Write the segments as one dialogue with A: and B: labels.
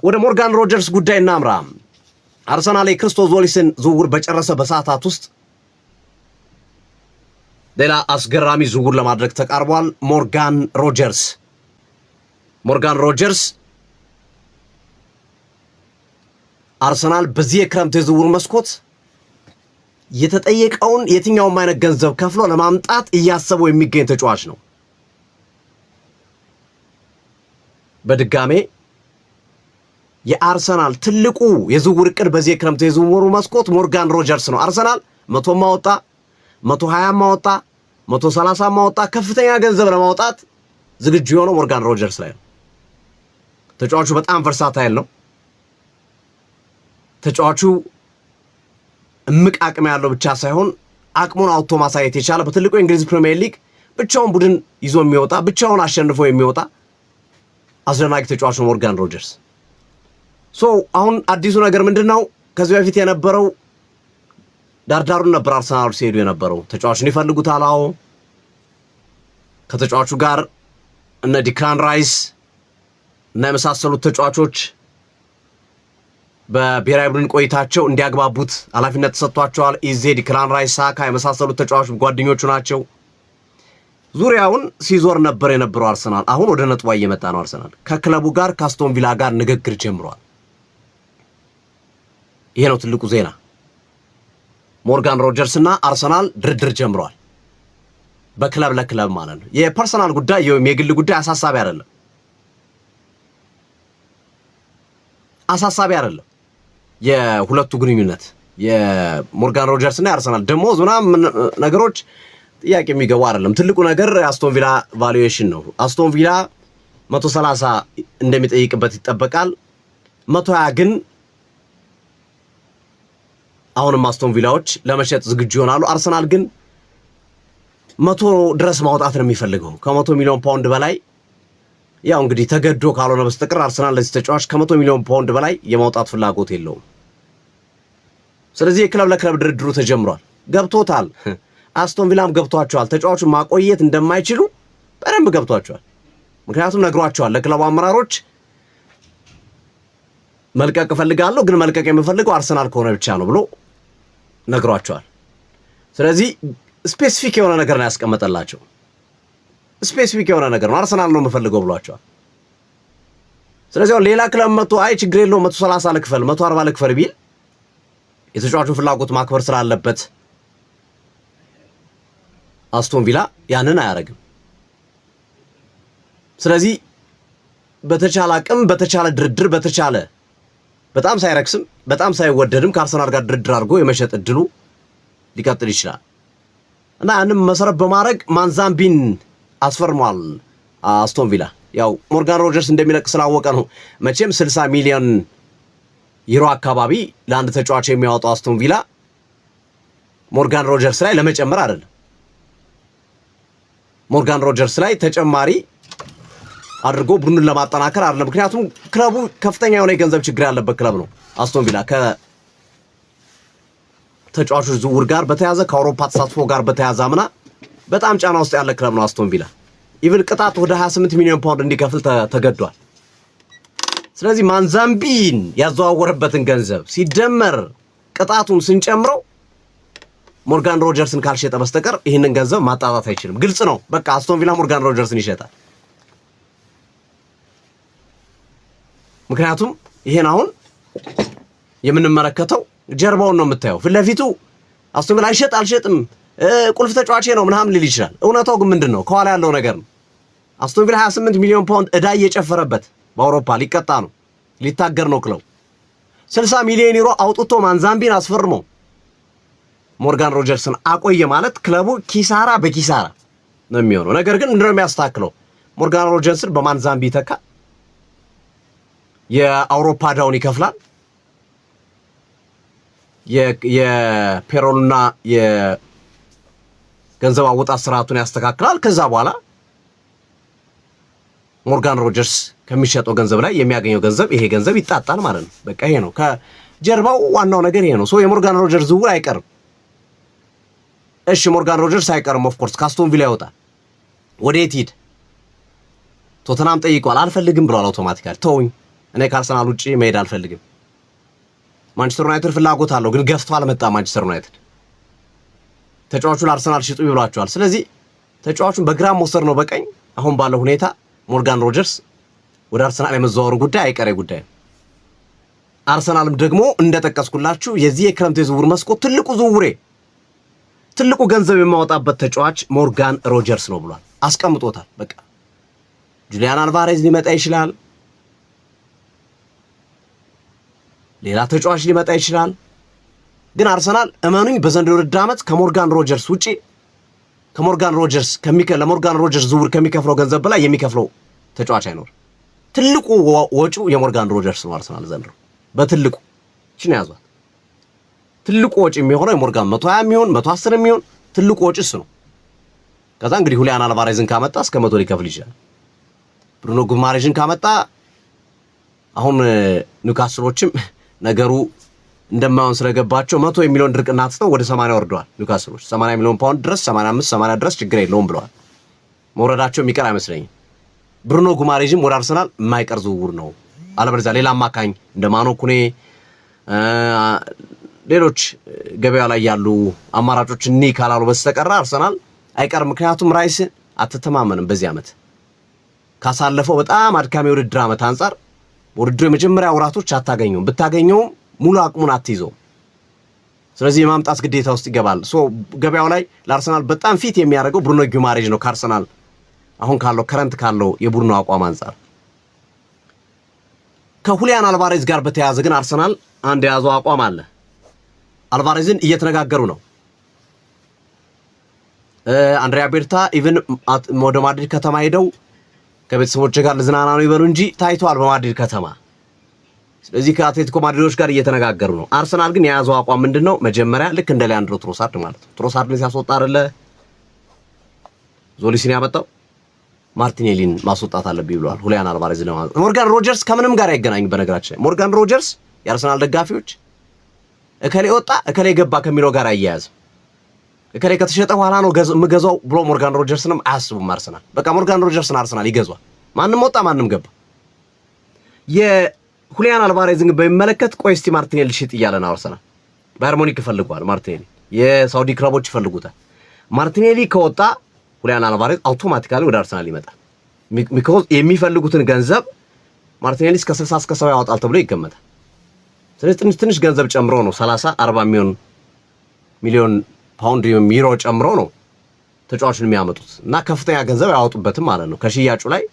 A: ወደ ሞርጋን ሮጀርስ ጉዳይ እናምራ። አርሰናል የክሪስቶስ ዞሊስን ዝውውር በጨረሰ በሰዓታት ውስጥ ሌላ አስገራሚ ዝውውር ለማድረግ ተቃርቧል። ሞርጋን ሮጀርስ አርሰናል በዚህ የክረምት የዝውውር መስኮት የተጠየቀውን የትኛውም አይነት ገንዘብ ከፍሎ ለማምጣት እያሰበው የሚገኝ ተጫዋች ነው። በድጋሜ የአርሰናል ትልቁ የዝውውር እቅድ በዚህ የክረምት የዝውውሩ መስኮት ሞርጋን ሮጀርስ ነው። አርሰናል 100 ማወጣ 120 ማወጣ 130 ማወጣ ከፍተኛ ገንዘብ ለማውጣት ዝግጁ የሆነው ሞርጋን ሮጀርስ ላይ ነው። ተጫዋቹ በጣም ቨርሳታይል ነው። ተጫዋቹ እምቅ አቅም ያለው ብቻ ሳይሆን አቅሙን አውጥቶ ማሳየት የቻለ በትልቁ የእንግሊዝ ፕሪሚየር ሊግ ብቻውን ቡድን ይዞ የሚወጣ ብቻውን አሸንፎ የሚወጣ አስደናቂ ተጫዋች ነው ሞርጋን ሮጀርስ። አሁን አዲሱ ነገር ምንድነው? ከዚህ በፊት የነበረው ዳርዳሩን ነበር አርሰናል ሲሄዱ የነበረው ተጫዋቹን ይፈልጉታል። አዎ ከተጫዋቹ ጋር እነ ዲክላን ራይስ እና የመሳሰሉት ተጫዋቾች በብሔራዊ ቡድን ቆይታቸው እንዲያግባቡት ኃላፊነት ተሰጥቷቸዋል። ኢዜ፣ ዲክላን ራይስ፣ ሳካ የመሳሰሉት ተጫዋቾች ጓደኞቹ ናቸው። ዙሪያውን ሲዞር ነበር የነበረው አርሰናል። አሁን ወደ ነጥቡ እየመጣ ነው። አርሰናል ከክለቡ ጋር ከአስቶን ቪላ ጋር ንግግር ጀምሯል። ይሄ ነው ትልቁ ዜና። ሞርጋን ሮጀርስ እና አርሰናል ድርድር ጀምሯል። በክለብ ለክለብ ማለት ነው። የፐርሰናል ጉዳይ የግል ጉዳይ አሳሳቢ አይደለም። የሁለቱ ግንኙነት የሞርጋን ሮጀርስ እና የአርሰናል ደሞዝ ምናምን ነገሮች ጥያቄ የሚገቡ አይደለም። ትልቁ ነገር አስቶን ቪላ ቫሉዌሽን ነው። አስቶን ቪላ 130 እንደሚጠይቅበት ይጠበቃል። 120 ግን አሁንም አስቶን ቪላዎች ለመሸጥ ዝግጁ ይሆናሉ። አርሰናል ግን 100 ድረስ ማውጣት ነው የሚፈልገው። ከ100 ሚሊዮን ፓውንድ በላይ ያው እንግዲህ ተገዶ ካልሆነ በስተቀር አርሰናል ለዚህ ተጫዋች ከ100 ሚሊዮን ፓውንድ በላይ የማውጣት ፍላጎት የለውም። ስለዚህ የክለብ ለክለብ ድርድሩ ተጀምሯል። ገብቶታል። አስቶን ቪላም ገብቷቸዋል። ተጫዋቹን ማቆየት እንደማይችሉ በደንብ ገብቷቸዋል። ምክንያቱም ነግሯቸዋል ለክለቡ አመራሮች መልቀቅ እፈልጋለሁ፣ ግን መልቀቅ የምፈልገው አርሰናል ከሆነ ብቻ ነው ብሎ ነግሯቸዋል። ስለዚህ ስፔሲፊክ የሆነ ነገር ነው ያስቀመጠላቸው። ስፔሲፊክ የሆነ ነገር ነው አርሰናል ነው የምፈልገው ብሏቸዋል። ስለዚህ ሌላ ክለብ መጥቶ አይ ችግር የለውም 130 ልክፈል 140 ልክፈል ቢል የተጫዋቹን ፍላጎት ማክበር ስላለበት አስቶን ቪላ ያንን አያረግም። ስለዚህ በተቻለ አቅም በተቻለ ድርድር በተቻለ በጣም ሳይረክስም በጣም ሳይወደድም ከአርሰናል ጋር ድርድር አድርጎ የመሸጥ እድሉ ሊቀጥል ይችላል እና ያንን መሰረት በማድረግ ማንዛምቢን አስፈርሟል አስቶን ቪላ። ያው ሞርጋን ሮጀርስ እንደሚለቅ ስላወቀ ነው። መቼም 60 ሚሊዮን ዩሮ አካባቢ ለአንድ ተጫዋች የሚያወጣው አስቶን ቪላ ሞርጋን ሮጀርስ ላይ ለመጨመር አይደለም። ሞርጋን ሮጀርስ ላይ ተጨማሪ አድርጎ ቡድኑን ለማጠናከር አይደለም። ምክንያቱም ክለቡ ከፍተኛ የሆነ የገንዘብ ችግር ያለበት ክለብ ነው አስቶን ቪላ። ከተጫዋቾች ዝውውር ጋር በተያዘ ከአውሮፓ ተሳትፎ ጋር በተያዘ አምና በጣም ጫና ውስጥ ያለ ክለብ ነው አስቶን ቪላ። ኢቭን ቅጣት ወደ 28 ሚሊዮን ፓውንድ እንዲከፍል ተገዷል። ስለዚህ ማንዛምቢን ያዘዋወረበትን ገንዘብ ሲደመር ቅጣቱን ስንጨምረው ሞርጋን ሮጀርስን ካልሸጠ በስተቀር ይህንን ገንዘብ ማጣጣት አይችልም። ግልጽ ነው። በቃ አስቶን ቪላ ሞርጋን ሮጀርስን ይሸጣል። ምክንያቱም ይሄን አሁን የምንመለከተው ጀርባውን ነው የምታየው። ፊት ለፊቱ አስቶን ቪላ አልሸጥም ቁልፍ ተጫዋች ነው ምናምን ሊል ይችላል። እውነታው ግን ምንድነው? ከኋላ ያለው ነገር ነው። አስቶን ቪላ 28 ሚሊዮን ፓውንድ ዕዳ እየጨፈረበት በአውሮፓ ሊቀጣ ነው፣ ሊታገር ነው ክለቡ። 60 ሚሊዮን ዩሮ አውጥቶ ማንዛምቢን አስፈርሞ ሞርጋን ሮጀርስን አቆየ ማለት ክለቡ ኪሳራ በኪሳራ ነው የሚሆነው። ነገር ግን እንደው የሚያስተካክለው ሞርጋን ሮጀርስን በማንዛምቢ ተካ የአውሮፓ ዳውን ይከፍላል። የፔሮልና የገንዘብ አወጣት ስርዓቱን ያስተካክላል። ከዛ በኋላ ሞርጋን ሮጀርስ ከሚሸጠው ገንዘብ ላይ የሚያገኘው ገንዘብ ይሄ ገንዘብ ይጣጣል ማለት ነው። በቃ ይሄ ነው ከጀርባው ዋናው ነገር ይሄ ነው። የሞርጋን ሮጀርስ ዝውውር አይቀርም። እሺ ሞርጋን ሮጀርስ አይቀርም። ኦፍ ኮርስ ካስቶን ቪላ ይወጣል። ወዴት ሂድ? ቶተናም ጠይቋል። አልፈልግም ብሏል። አውቶማቲካሊ ተውኝ እኔ ከአርሰናል ውጪ መሄድ አልፈልግም። ማንቸስተር ዩናይትድ ፍላጎት አለው ግን ገፍቶ አልመጣም። ማንቸስተር ዩናይትድ ተጫዋቹን ለአርሰናል ሽጡ ይብሏቸዋል። ስለዚህ ተጫዋቹን በግራም መውሰድ ነው በቀኝ አሁን ባለው ሁኔታ ሞርጋን ሮጀርስ ወደ አርሰናል የመዘዋወሩ ጉዳይ አይቀሬ ጉዳይ ነው። አርሰናልም ደግሞ እንደጠቀስኩላችሁ የዚህ የክረምት የዝውውር መስኮት ትልቁ ገንዘብ የማወጣበት ተጫዋች ሞርጋን ሮጀርስ ነው ብሏል። አስቀምጦታል። በቃ ጁሊያን አልቫሬዝ ሊመጣ ይችላል፣ ሌላ ተጫዋች ሊመጣ ይችላል። ግን አርሰናል እመኑኝ በዘንድሮ ውድድር ዓመት ለሞርጋን ሮጀርስ ዝውውር ከሚከፍለው ገንዘብ በላይ የሚከፍለው ተጫዋች አይኖር። ትልቁ ወጪው የሞርጋን ሮጀርስ ነው። አርሰናል ዘንድሮ በትልቁ እቺ ነው ያዟት። ትልቁ ወጪ የሚሆነው የሞርጋን 120 የሚሆን 110 የሚሆን ትልቁ ወጪ እሱ ነው። ከዛ እንግዲህ ሁሊያን አልቫሬዝን ካመጣ እስከ 100 ሊከፍል ይችላል። ብሩኖ ጉማሬዥን ካመጣ አሁን ኒውካስሎችም ነገሩ እንደማይሆን ስለገባቸው 100 ሚሊዮን ድርቅና አጥተው ወደ 80 ወርደዋል። ኒውካስሎች 80 ሚሊዮን ፓውንድ ድረስ 85 80 ድረስ ችግር የለውም ብለዋል። መውረዳቸው የሚቀር አይመስለኝም። ብሩኖ ጉማሬዥም ወደ አርሰናል የማይቀር ዝውውር ነው። አለበለዚያ ሌላ አማካኝ እንደ ማኖ ኩኔ ሌሎች ገበያው ላይ ያሉ አማራጮች ካላሉ በስተቀር አርሰናል አይቀርም። ምክንያቱም ራይስ አትተማመንም። በዚህ ዓመት ካሳለፈው በጣም አድካሚ ውድድር ዓመት አንፃር ውድድሩ የመጀመሪያ ወራቶች አታገኘውም። ብታገኘውም ሙሉ አቅሙን አትይዘውም። ስለዚህ የማምጣት ግዴታ ውስጥ ይገባል። ገበያው ላይ ለአርሰናል በጣም ፊት የሚያደርገው ብሩኖ ጉማሬዥ ነው ከአርሰናል አሁን ከረንት ካለው የቡድኑ አቋም አንፃር። ከሁሊያን አልቫሬዝ ጋር በተያያዘ ግን አርሰናል አንድ የያዘው አቋም አለ። አልቫሬዝን እየተነጋገሩ ነው። አንድሪያ ቤርታ ኢቭን ወደ ማድሪድ ከተማ ሄደው ከቤተሰቦች ጋር ልዝናና ነው ይበሉ እንጂ ታይቷል በማድሪድ ከተማ። ስለዚህ ከአትሌቲኮ ማድሪዶች ጋር እየተነጋገሩ ነው። አርሰናል ግን የያዘው አቋም ምንድነው? መጀመሪያ ልክ እንደ ሊያንድሮ ትሮሳርድ ማለት ነው። ትሮሳርድን ሲያስወጣ አይደለ ዞሊስን ያመጣው፣ ማርቲኔሊን ማስወጣት አለብኝ ብለዋል ሁሊያን አልቫሬዝ ለማለት። ሞርጋን ሮጀርስ ከምንም ጋር አይገናኝም። በነገራችን ላይ ሞርጋን ሮጀርስ የአርሰናል ደጋፊዎች እከሌ ወጣ እከሌ ገባ ከሚለው ጋር አያያዝም። እከሌ ከተሸጠ በኋላ ነው የምገዛው ብሎ ሞርጋን ሮጀርስንም አያስቡም አርሰናል። በቃ ሞርጋን ሮጀርስን አርሰናል ይገዛል። ማንም ወጣ ማንም ገባ። የሁሊያን አልቫሬዝን በሚመለከት ቆይ እስቲ ማርቲኔሊ ሽጥ እያለ ነው አርሰናል። ባየር ሙኒክ ይፈልጓል ማርቲኔሊ፣ የሳውዲ ክለቦች ይፈልጉታል። ማርቲኔሊ ከወጣ ሁሊያን አልቫሬዝ አውቶማቲካሊ ወደ አርሰናል ይመጣል። ሚኮዝ የሚፈልጉትን ገንዘብ ማርቲኔሊ እስከ 60 እስከ 70 ያወጣል ተብሎ ይገመታል። ስለዚህ ትንሽ ገንዘብ ጨምሮ ነው 30 40 ሚሊዮን ፓውንድ ዩሮ ጨምሮ ነው ተጫዋቹን የሚያመጡት እና ከፍተኛ ገንዘብ ያወጡበትም ማለት ነው። ከሽያጩ ላይ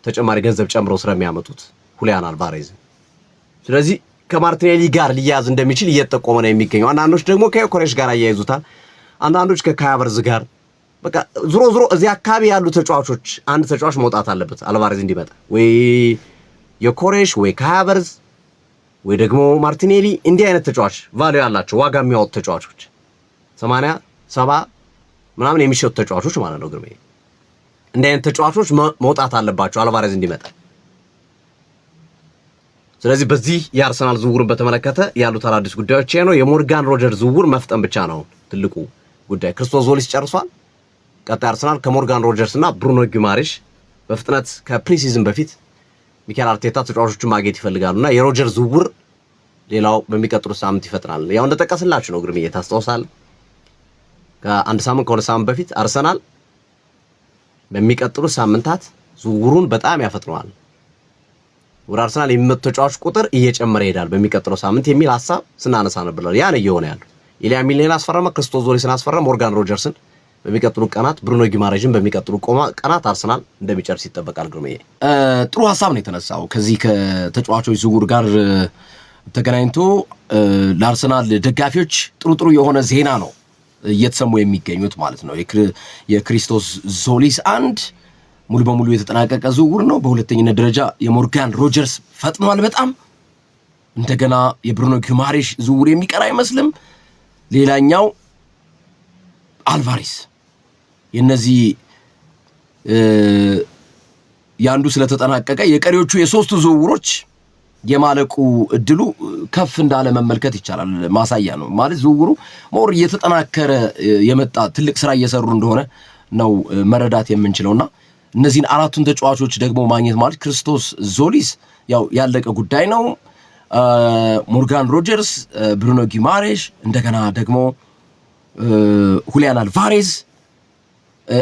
A: ተጨማሪ ገንዘብ ጨምሮ ስለሚያመጡት ሁሊያን አልቫሬዝ። ስለዚህ ከማርቲኔሊ ጋር ሊያዝ እንደሚችል እየተጠቆመ ነው የሚገኘው። አንዳንዶች ደግሞ ከኮሬሽ ጋር ያያይዙታል፣ አንዳንዶች ከካያቨርዝ ጋር። በቃ ዝሮ እዚህ አካባቢ ያሉ ተጫዋቾች አንድ ተጫዋች መውጣት አለበት አልቫሬዝ እንዲመጣ፣ ወይ የኮሬሽ ወይ ካያቨርዝ ወይ ደግሞ ማርቲኔሊ። እንዲህ አይነት ተጫዋች ቫልዩ ያላቸው ዋጋ የሚያወጡ ተጫዋቾች 80 70 ምናምን የሚሸጡ ተጫዋቾች ማለት ነው። ግርሜ እንዲህ አይነት ተጫዋቾች መውጣት አለባቸው አልቫሬዝ እንዲመጣ። ስለዚህ በዚህ የአርሰናል ዝውውርን በተመለከተ ያሉት አዳዲስ ጉዳዮች ነው። የሞርጋን ሮጀርስ ዝውውር መፍጠን ብቻ ነው ትልቁ ጉዳይ። ክርስቶስ ዞሊስ ጨርሷል። ቀጣይ አርሰናል ከሞርጋን ሮጀርስ እና ብሩኖ ጉማሬሽ በፍጥነት ከፕሪሲዝን በፊት ሚካኤል አርቴታ ተጫዋቾቹን ማግኘት ይፈልጋሉና የሮጀርስ ዝውውር ሌላው በሚቀጥሉት ሳምንት ይፈጥናል። ያው እንደጠቀስላችሁ ነው ግርሜ ታስታውሳለህ። ከአንድ ሳምንት ከሁለት ሳምንት በፊት አርሰናል በሚቀጥሉት ሳምንታት ዝውውሩን በጣም ያፈጥነዋል። ወደ አርሰናል የሚመጡ ተጫዋች ቁጥር እየጨመረ ይሄዳል በሚቀጥለው ሳምንት የሚል ሐሳብ ስናነሳ ነበር። ያ ነው እየሆነ ያለው። ኢሊያ ሚልኔን አስፈረመ፣ ክርስቶስ ዞሊስን አስፈረመ፣ ሞርጋን ሮጀርስን በሚቀጥሉ ቀናት፣ ብሩኖ ጉማሬዥን በሚቀጥሉ ቀናት አርሰናል እንደሚጨርስ ይጠበቃል። ግርሜ
B: ጥሩ ሐሳብ ነው የተነሳው። ከዚህ ከተጫዋቾች ዝውውር ጋር ተገናኝቶ ለአርሰናል ደጋፊዎች ጥሩ የሆነ ዜና ነው እየተሰሙ የሚገኙት ማለት ነው። የክሪስቶስ ዞሊስ አንድ ሙሉ በሙሉ የተጠናቀቀ ዝውውር ነው። በሁለተኝነት ደረጃ የሞርጋን ሮጀርስ ፈጥኗል በጣም። እንደገና የብሩኖ ጉማሬሽ ዝውውር የሚቀር አይመስልም። ሌላኛው አልቫሬዝ የነዚህ ያንዱ ስለተጠናቀቀ የቀሪዎቹ የሶስቱ ዝውውሮች የማለቁ እድሉ ከፍ እንዳለ መመልከት ይቻላል። ማሳያ ነው ማለት ዝውውሩ ሞር እየተጠናከረ የመጣ ትልቅ ስራ እየሰሩ እንደሆነ ነው መረዳት የምንችለውና እነዚህን አራቱን ተጫዋቾች ደግሞ ማግኘት ማለት ክርስቶስ ዞሊስ ያው ያለቀ ጉዳይ ነው። ሞርጋን ሮጀርስ፣ ብሩኖ ጊማሬሽ እንደገና ደግሞ ሁሊያን አልቫሬዝ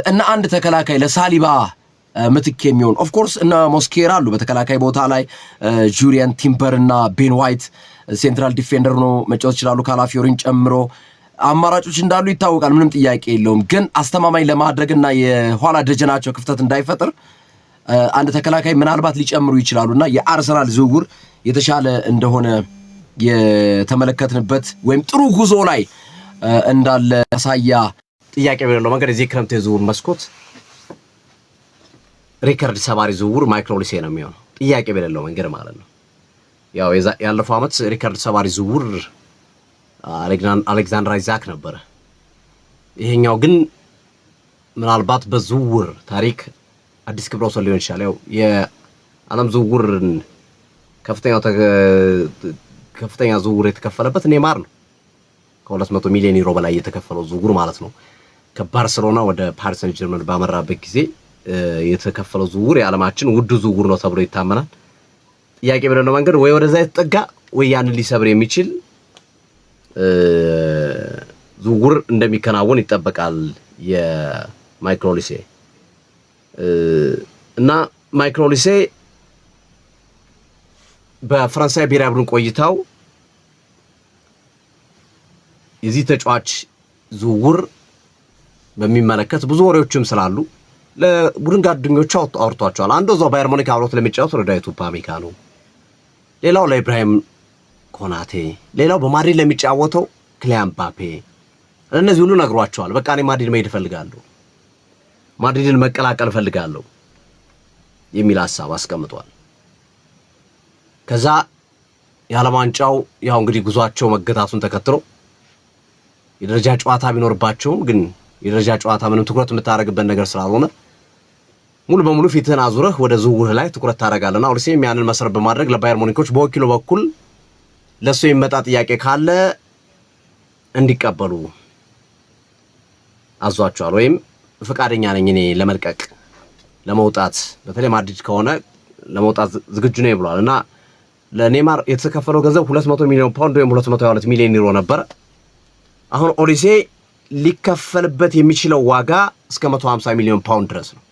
B: እና አንድ ተከላካይ ለሳሊባ ምትክ የሚሆን ኦፍኮርስ እና ሞስኬራ አሉ በተከላካይ ቦታ ላይ ጁሪያን ቲምበር እና ቤን ዋይት ሴንትራል ዲፌንደር ነው መጫወት ይችላሉ ካላፊዮሪን ጨምሮ አማራጮች እንዳሉ ይታወቃል። ምንም ጥያቄ የለውም። ግን አስተማማኝ ለማድረግና የኋላ ደጀናቸው ክፍተት እንዳይፈጥር አንድ ተከላካይ ምናልባት ሊጨምሩ ይችላሉና የአርሰናል ዝውውር የተሻለ እንደሆነ የተመለከትንበት ወይም ጥሩ ጉዞ ላይ እንዳለ ያሳያ
A: ጥያቄ በሌለው መንገድ የዚህ ክረምት የዝውውር መስኮት ሪከርድ ሰባሪ ዝውውር ማይክል ኦሊሴ ነው የሚሆነው። ጥያቄ በሌለው መንገድ ማለት ነው። ያው ያለፈው ዓመት ሪከርድ ሰባሪ ዝውውር አሌክዛንደር አይዛክ ነበረ። ይሄኛው ግን ምናልባት በዝውውር ታሪክ አዲስ ክብረ ወሰን ሊሆን ይችላል። ያው የዓለም ዝውውርን ከፍተኛ ዝውውር የተከፈለበት ኔይማር ነው። ከ200 ሚሊዮን ዩሮ በላይ የተከፈለው ዝውውር ማለት ነው። ከባርሴሎና ወደ ፓሪስ ሰን ጀርመን ባመራበት ጊዜ የተከፈለው ዝውውር የዓለማችን ውድ ዝውውር ነው ተብሎ ይታመናል። ጥያቄ በሌለው መንገድ ወይ ወደዛ የተጠጋ ወይ ያንን ሊሰብር የሚችል ዝውውር እንደሚከናወን ይጠበቃል የማይክል ኦሊሴ እና ማይክል ኦሊሴ በፈረንሳይ ብሔራዊ ቡድን ቆይታው የዚህ ተጫዋች ዝውውር በሚመለከት ብዙ ወሬዎችም ስላሉ ለቡድን ጓደኞቹ አውርቷቸዋል። አንዱ እዛው ባየር ሙኒክ አብሮት ለሚጫወት ረዳይቱ ኡፓሜካኖ፣ ሌላው ለኢብራሂም ኮናቴ፣ ሌላው በማድሪድ ለሚጫወተው ክሊያን ምባፔ እነዚህ ሁሉ ነግሯቸዋል። በቃ እኔ ማድሪድ መሄድ እፈልጋለሁ፣ ማድሪድን መቀላቀል እፈልጋለሁ የሚል ሐሳብ አስቀምጧል። ከዛ የዓለም ዋንጫው ያው እንግዲህ ጉዟቸው መገታቱን ተከትሎ የደረጃ ጨዋታ ቢኖርባቸውም ግን የደረጃ ጨዋታ ምንም ትኩረት የምታደርግበት ነገር ስላልሆነ ሙሉ በሙሉ ፊትህን አዙረህ ወደ ዝውውርህ ላይ ትኩረት ታደርጋለና ኦሊሴም ያንን መሰረት በማድረግ ለባየር ሙኒኮች በወኪሉ በኩል ለሱ የሚመጣ ጥያቄ ካለ እንዲቀበሉ አዟቸዋል። ወይም ፈቃደኛ ነኝ እኔ ለመልቀቅ ለመውጣት በተለይ ማድሪድ ከሆነ ለመውጣት ዝግጁ ነኝ ብሏል። እና ለኔይማር የተከፈለው ገንዘብ 200 ሚሊዮን ፓውንድ ወይም 222 ሚሊዮን ዩሮ ነበር። አሁን ኦሊሴ ሊከፈልበት የሚችለው ዋጋ እስከ 150 ሚሊዮን ፓውንድ ድረስ ነው።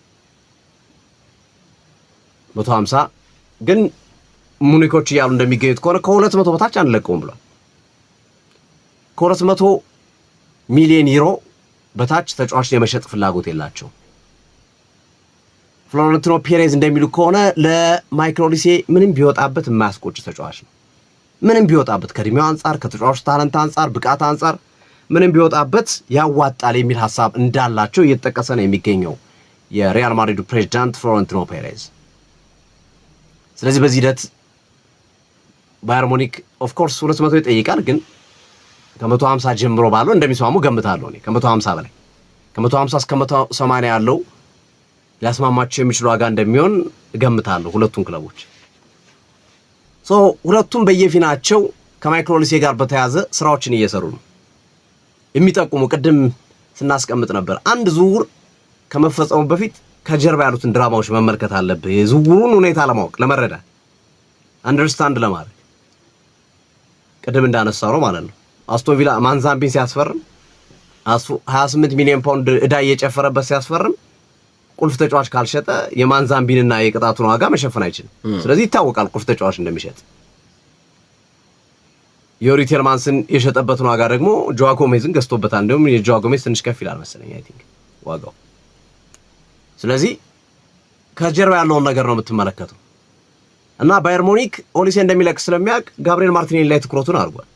A: 150 ግን ሙኒኮች እያሉ እንደሚገኙት ከሆነ ከ200 በታች አንለቀውም ብሏል። ከ200 ሚሊዮን ዩሮ በታች ተጫዋች የመሸጥ ፍላጎት የላቸው። ፍሎሬንቲኖ ፔሬዝ እንደሚሉ ከሆነ ለማይክል ኦሊሴ ምንም ቢወጣበት የማያስቆጭ ተጫዋች ነው። ምንም ቢወጣበት ከእድሜው አንጻር፣ ከተጫዋቹ ታለንት አንጻር፣ ብቃት አንጻር ምንም ቢወጣበት ያዋጣል የሚል ሐሳብ እንዳላቸው እየተጠቀሰ ነው የሚገኘው የሪያል ማድሪዱ ፕሬዝዳንት ፍሎሬንቲኖ ፔሬዝ። ስለዚህ በዚህ ሂደት ባየር ሙኒክ ኦፍ ኮርስ 200 ይጠይቃል፣ ግን ከ150 ጀምሮ ባለው እንደሚስማሙ ገምታለሁ እኔ። ከ150 በላይ ከ150 እስከ 180 ያለው ሊያስማማቸው የሚችሉ ዋጋ እንደሚሆን ገምታለሁ ሁለቱም ክለቦች። ሁለቱም በየፊናቸው ከማይክል ኦሊሴ ጋር በተያዘ ስራዎችን እየሰሩ ነው የሚጠቁሙ። ቅድም ስናስቀምጥ ነበር አንድ ዝውውር ከመፈጸሙ በፊት ከጀርባ ያሉትን ድራማዎች መመልከት አለብህ፣ የዝውውሩን ሁኔታ ለማወቅ ለመረዳት አንደርስታንድ ለማድረግ። ቅድም እንዳነሳው ነው ማለት ነው አስቶን ቪላ ማንዛምቢን ሲያስፈርም 28 ሚሊዮን ፓውንድ ዕዳ እየጨፈረበት ሲያስፈርም ቁልፍ ተጫዋች ካልሸጠ የማንዛምቢንና የቅጣቱን ዋጋ መሸፈን አይችልም። ስለዚህ ይታወቃል ቁልፍ ተጫዋች እንደሚሸጥ። ዮሪ ቴልማንስን የሸጠበትን ዋጋ ደግሞ ጆዋ ጎሜዝን ገዝቶበታል። እንደውም የጆዋ ጎሜዝ ትንሽ ከፍ ይላል መሰለኝ አይ ቲንክ ዋጋው። ስለዚህ ከጀርባ ያለውን ነገር ነው የምትመለከተው። እና ባየር ሙኒክ ኦሊሴ እንደሚለቅ ስለሚያውቅ ጋብሪኤል ማርቲኔሊ ላይ ትኩረቱን አድርጓል።